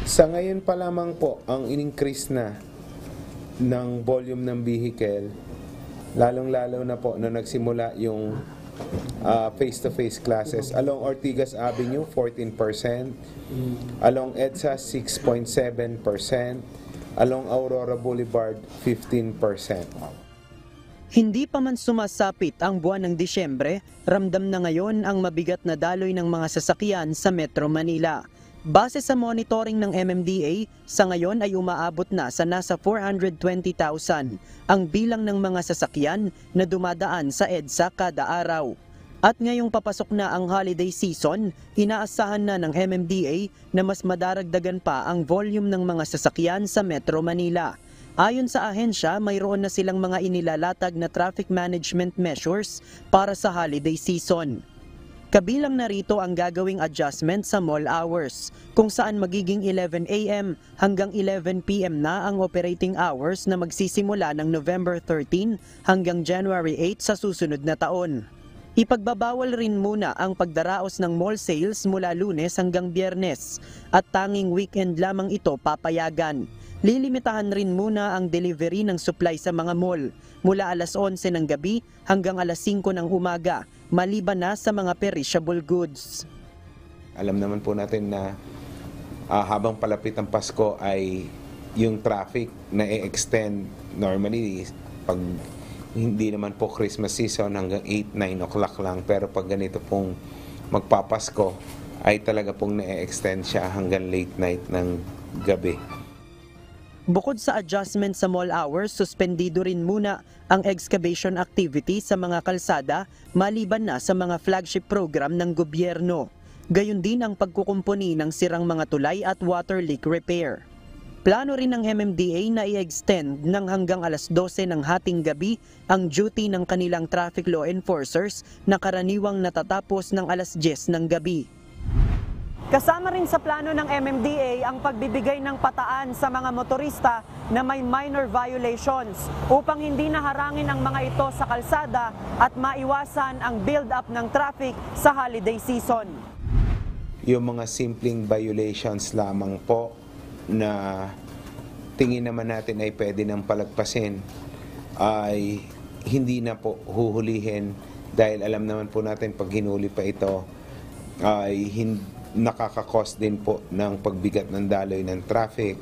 Sa ngayon pa lamang po, ang in-increase na ng volume ng vehicle, lalong-lalo na po na nagsimula yung face-to-face classes. Along Ortigas Avenue, 14%. Along EDSA, 6.7%. Along Aurora Boulevard, 15%. Hindi pa man sumasapit ang buwan ng Disyembre, ramdam na ngayon ang mabigat na daloy ng mga sasakyan sa Metro Manila. Base sa monitoring ng MMDA, sa ngayon ay umaabot na sa nasa 420,000 ang bilang ng mga sasakyan na dumadaan sa EDSA kada araw. At ngayong papasok na ang holiday season, inaasahan na ng MMDA na mas madaragdagan pa ang volume ng mga sasakyan sa Metro Manila. Ayon sa ahensya, mayroon na silang mga inilalatag na traffic management measures para sa holiday season. Kabilang na rito ang gagawing adjustment sa mall hours, kung saan magiging 11 a.m. hanggang 11 p.m. na ang operating hours na magsisimula ng November 13 hanggang January 8 sa susunod na taon. Ipagbabawal rin muna ang pagdaraos ng mall sales mula Lunes hanggang Biyernes at tanging weekend lamang ito papayagan. Lilimitahan rin muna ang delivery ng supply sa mga mall mula alas 11 ng gabi hanggang alas 5 ng umaga, maliban na sa mga perishable goods. Alam naman po natin na habang palapit ang Pasko ay yung traffic na i-extend normally pag hindi naman po Christmas season hanggang 8-9 o'clock lang, pero pag ganito pong magpapasko ay talaga pong na-extend siya hanggang late night ng gabi. Bukod sa adjustment sa mall hours, suspendido rin muna ang excavation activity sa mga kalsada maliban na sa mga flagship program ng gobyerno. Gayon din ang pagkukumpuni ng sirang mga tulay at water leak repair. Plano rin ng MMDA na i-extend ng hanggang alas 12 ng hating gabi ang duty ng kanilang traffic law enforcers na karaniwang natatapos ng alas 10 ng gabi. Kasama rin sa plano ng MMDA ang pagbibigay ng pataan sa mga motorista na may minor violations upang hindi naharangin ang mga ito sa kalsada at maiwasan ang build-up ng traffic sa holiday season. Yung mga simpleng violations lamang po na tingin naman natin ay pwede nang palagpasin ay hindi na po huhulihin dahil alam naman po natin pag hinuli pa ito ay nakaka-cause din po ng pagbigat ng daloy ng traffic.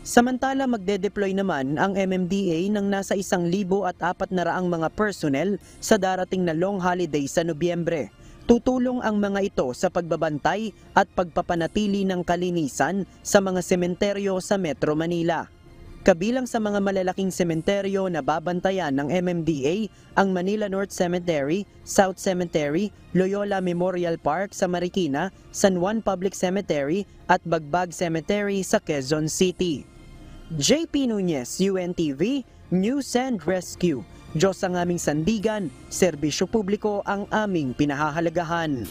Samantala magde-deploy naman ang MMDA ng nasa 1,400 mga personnel sa darating na long holiday sa Nobyembre. Tutulong ang mga ito sa pagbabantay at pagpapanatili ng kalinisan sa mga sementeryo sa Metro Manila. Kabilang sa mga malalaking sementeryo na babantayan ng MMDA ang Manila North Cemetery, South Cemetery, Loyola Memorial Park sa Marikina, San Juan Public Cemetery at Bagbag Cemetery sa Quezon City. JP Nunez, UNTV, News and Rescue. Diyos ang aming sandigan, serbisyo publiko ang aming pinahahalagahan.